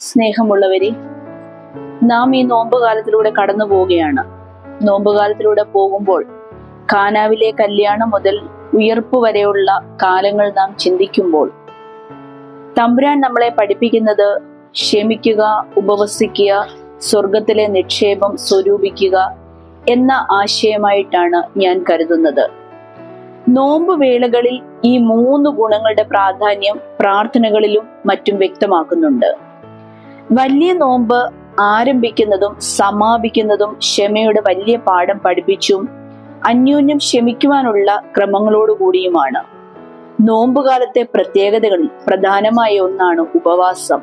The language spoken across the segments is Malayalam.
സ്നേഹമുള്ളവരെ, നാം ഈ നോമ്പുകാലത്തിലൂടെ കടന്നു പോവുകയാണ്. നോമ്പുകാലത്തിലൂടെ പോകുമ്പോൾ കാനാവിലെ കല്യാണം മുതൽ ഉയർപ്പ് വരെയുള്ള കാലങ്ങൾ നാം ചിന്തിക്കുമ്പോൾ തമ്പുരാൻ നമ്മളെ പഠിപ്പിക്കുന്നത് ക്ഷമിക്കുക, ഉപവസിക്കുക, സ്വർഗത്തിലെ നിക്ഷേപം സ്വരൂപിക്കുക എന്ന ആശയമായിട്ടാണ് ഞാൻ കരുതുന്നത്. നോമ്പ് വേളകളിൽ ഈ 3 ഗുണങ്ങളുടെ പ്രാധാന്യം പ്രാർത്ഥനകളിലും മറ്റും വ്യക്തമാക്കുന്നുണ്ട്. വലിയ നോമ്പ് ആരംഭിക്കുന്നതും സമാപിക്കുന്നതും ക്ഷമയുടെ വലിയ പാഠം പഠിപ്പിച്ചും അന്യോന്യം ക്ഷമിക്കുവാനുള്ള ക്രമങ്ങളോടുകൂടിയുമാണ്. നോമ്പുകാലത്തെ പ്രത്യേകതകളിൽ പ്രധാനമായ ഒന്നാണ് ഉപവാസം.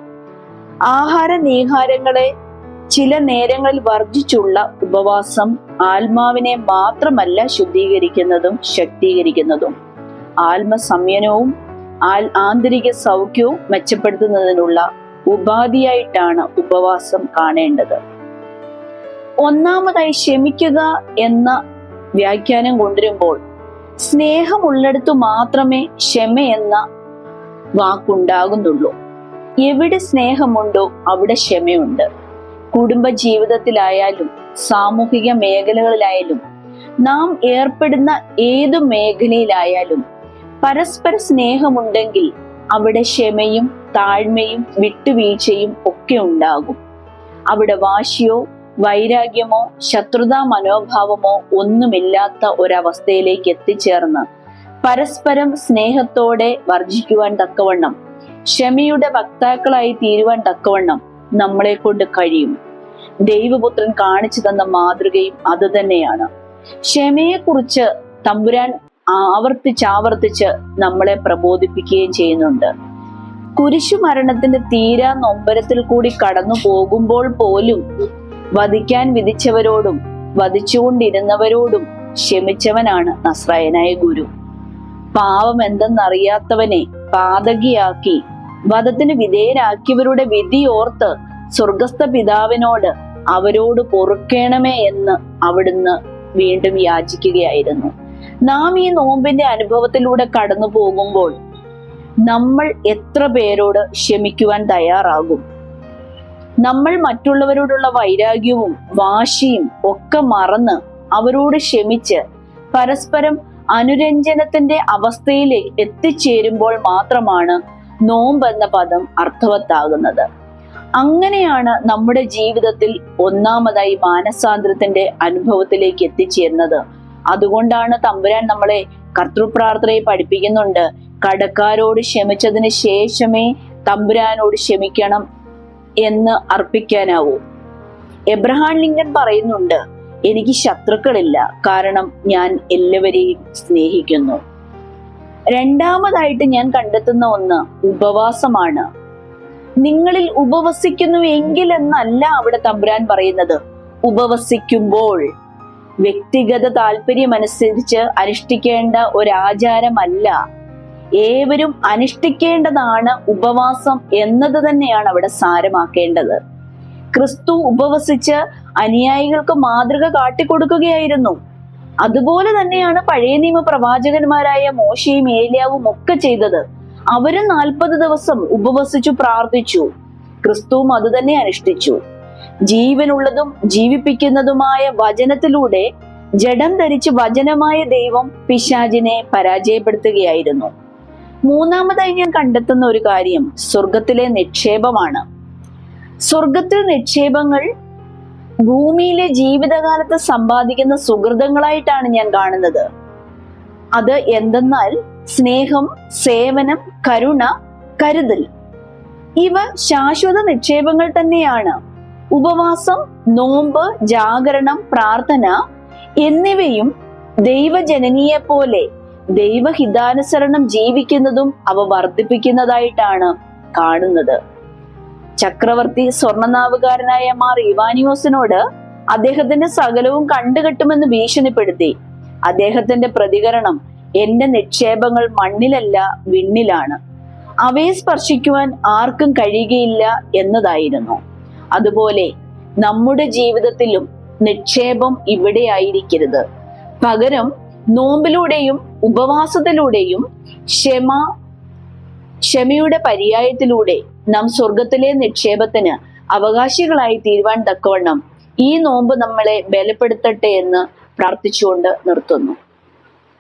ആഹാര നീഹാരങ്ങളെ ചില നേരങ്ങളിൽ വർജിച്ചുള്ള ഉപവാസം ആത്മാവിനെ മാത്രമല്ല ശുദ്ധീകരിക്കുന്നതും ശക്തീകരിക്കുന്നതും ആത്മസംയനവും ആന്തരിക സൗഖ്യവും മെച്ചപ്പെടുത്തുന്നതിനുള്ള ഉപാധിയായിട്ടാണ് ഉപവാസം കാണേണ്ടത്. ഒന്നാമതായി ക്ഷമിക്കുക എന്ന വ്യാഖ്യാനം കൊണ്ടുവരുമ്പോൾ സ്നേഹമുള്ളിടത്തു മാത്രമേ ക്ഷമ എന്ന വാക്കുണ്ടാകുന്നുള്ളൂ. എവിടെ സ്നേഹമുണ്ടോ അവിടെ ക്ഷമയുണ്ട്. കുടുംബ ജീവിതത്തിലായാലും സാമൂഹിക മേഖലകളിലായാലും നാം ഏർപ്പെടുന്ന ഏതു മേഖലയിലായാലും പരസ്പര സ്നേഹമുണ്ടെങ്കിൽ അവിടെ ക്ഷമയും താഴ്മയും വിട്ടുവീഴ്ചയും ഒക്കെ ഉണ്ടാകും. അവിടെ വാശിയോ വൈരാഗ്യമോ ശത്രുതാ മനോഭാവമോ ഒന്നുമില്ലാത്ത ഒരവസ്ഥയിലേക്ക് എത്തിച്ചേർന്ന് പരസ്പരം സ്നേഹത്തോടെ വർജിക്കുവാൻ തക്കവണ്ണം, ക്ഷമയുടെ വക്താക്കളായി തീരുവാൻ തക്കവണ്ണം നമ്മളെ കൊണ്ട് കഴിയും. ദൈവപുത്രൻ കാണിച്ചു തന്ന മാതൃകയും അത് തന്നെയാണ്. ക്ഷമയെക്കുറിച്ച് തമ്പുരാൻ ആവർത്തിച്ച് നമ്മളെ പ്രബോധിപ്പിക്കുകയും ചെയ്യുന്നുണ്ട്. കുരിശുമരണത്തിന്റെ തീരാ നൊമ്പരത്തിൽ കൂടി കടന്നു പോകുമ്പോൾ പോലും വധിക്കാൻ വിധിച്ചവരോടും വധിച്ചുകൊണ്ടിരുന്നവരോടും ക്ഷമിച്ചവനാണ് നസ്രായനായ ഗുരു. പാവം എന്തെന്നറിയാത്തവനെ പാതകിയാക്കി വധത്തിന് വിധേയരാക്കിയവരുടെ വിധി ഓർത്ത് സ്വർഗസ്ഥ പിതാവിനോട് അവരോട് പൊറുക്കേണമേ എന്ന് അവിടുന്ന് വീണ്ടും യാചിക്കുകയായിരുന്നു. നാം ഈ നോമ്പിന്റെ അനുഭവത്തിലൂടെ കടന്നു പോകുമ്പോൾ നമ്മൾ എത്ര പേരോട് ക്ഷമിക്കുവാൻ തയ്യാറാകും? നമ്മൾ മറ്റുള്ളവരോടുള്ള വൈരാഗ്യവും വാശിയും ഒക്കെ മറന്ന് അവരോട് ക്ഷമിച്ച് പരസ്പരം അനുരഞ്ജനത്തിന്റെ അവസ്ഥയിലേക്ക് എത്തിച്ചേരുമ്പോൾ മാത്രമാണ് നോമ്പ് എന്ന പദം അർത്ഥവത്താകുന്നത്. അങ്ങനെയാണ് നമ്മുടെ ജീവിതത്തിൽ ഒന്നാമതായി മാനസാന്തരത്തിന്റെ അനുഭവത്തിലേക്ക് എത്തിച്ചേരുന്നത്. അതുകൊണ്ടാണ് തമ്പുരാൻ നമ്മളെ കർത്തൃപ്രാർത്ഥനയെ പഠിപ്പിക്കുന്നുണ്ട്. കടക്കാരോട് ക്ഷമിച്ചതിന് ശേഷമേ തമ്പുരാനോട് ക്ഷമിക്കണം എന്ന് അർപ്പിക്കാനാവൂ. എബ്രഹാം ലിങ്കൻ പറയുന്നുണ്ട്, എനിക്ക് ശത്രുക്കളില്ല, കാരണം ഞാൻ എല്ലാവരെയും സ്നേഹിക്കുന്നു. രണ്ടാമതായിട്ട് ഞാൻ കണ്ടെത്തുന്ന ഒന്ന് ഉപവാസമാണ്. നിങ്ങളിൽ ഉപവസിക്കുന്നു എങ്കിൽ എന്നല്ല അവിടെ തമ്പുരാൻ പറയുന്നത്. ഉപവസിക്കുമ്പോൾ വ്യക്തിഗത താല്പര്യമനുസരിച്ച് അനുഷ്ഠിക്കേണ്ട ഒരാചാരമല്ല, ഏവരും അനുഷ്ഠിക്കേണ്ടതാണ് ഉപവാസം എന്നത് തന്നെയാണ് അവിടെ സാരമാക്കേണ്ടത്. ക്രിസ്തു ഉപവസിച്ച് അനുയായികൾക്ക് മാതൃക കാട്ടിക്കൊടുക്കുകയായിരുന്നു. അതുപോലെ തന്നെയാണ് പഴയ നിയമ പ്രവാചകന്മാരായ മോശയും ഏലിയാവും ഒക്കെ ചെയ്തത്. അവരും 40 ദിവസം ഉപവസിച്ചു പ്രാർത്ഥിച്ചു. ക്രിസ്തുവും അത് തന്നെ അനുഷ്ഠിച്ചു. ജീവനുള്ളതും ജീവിപ്പിക്കുന്നതുമായ വചനത്തിലൂടെ ജഡം ധരിച്ച് വചനമായ ദൈവം പിശാചിനെ പരാജയപ്പെടുത്തുകയായിരുന്നു. മൂന്നാമതായി ഞാൻ കണ്ടെത്തുന്ന ഒരു കാര്യം സ്വർഗത്തിലെ നിക്ഷേപമാണ്. സ്വർഗത്തിൽ നിക്ഷേപങ്ങൾ ഭൂമിയിലെ ജീവിതകാലത്ത് സമ്പാദിക്കുന്ന സുഹൃതങ്ങളായിട്ടാണ് ഞാൻ കാണുന്നത്. അത് എന്തെന്നാൽ സ്നേഹം, സേവനം, കരുണ, കരുതൽ ഇവ ശാശ്വത നിക്ഷേപങ്ങൾ തന്നെയാണ്. ഉപവാസം, നോമ്പ്, ജാഗരണം, പ്രാർത്ഥന എന്നിവയും ദൈവജനനിയെ പോലെ ദൈവഹിതാനുസരണം ജീവിക്കുന്നതും അവ വർദ്ധിപ്പിക്കുന്നതായിട്ടാണ് കാണുന്നത്. ചക്രവർത്തി സ്വർണനാവുകാരനായ മാർ ഇവാനിയോസിനോട് അദ്ദേഹത്തിന്റെ സകലവും കണ്ടുകെട്ടുമെന്ന് ഭീഷണിപ്പെടുത്തി. അദ്ദേഹത്തിന്റെ പ്രതികരണം, എന്റെ നിക്ഷേപങ്ങൾ മണ്ണിലല്ല വിണ്ണിലാണ്, അവയെ സ്പർശിക്കുവാൻ ആർക്കും കഴിയുകയില്ല എന്നതായിരുന്നു. അതുപോലെ നമ്മുടെ ജീവിതത്തിലും നിക്ഷേപം ഇവിടെ ആയിരിക്കരുത്. പകരം നോമ്പിലൂടെയും ഉപവാസത്തിലൂടെയും ക്ഷമയുടെ പര്യായത്തിലൂടെ നാം സ്വർഗത്തിലെ നിക്ഷേപത്തിന് അവകാശികളായി തീരുവാൻ തക്കവണ്ണം ഈ നോമ്പ് നമ്മളെ ബലപ്പെടുത്തട്ടെ എന്ന് പ്രാർത്ഥിച്ചുകൊണ്ട് നിർത്തുന്നു.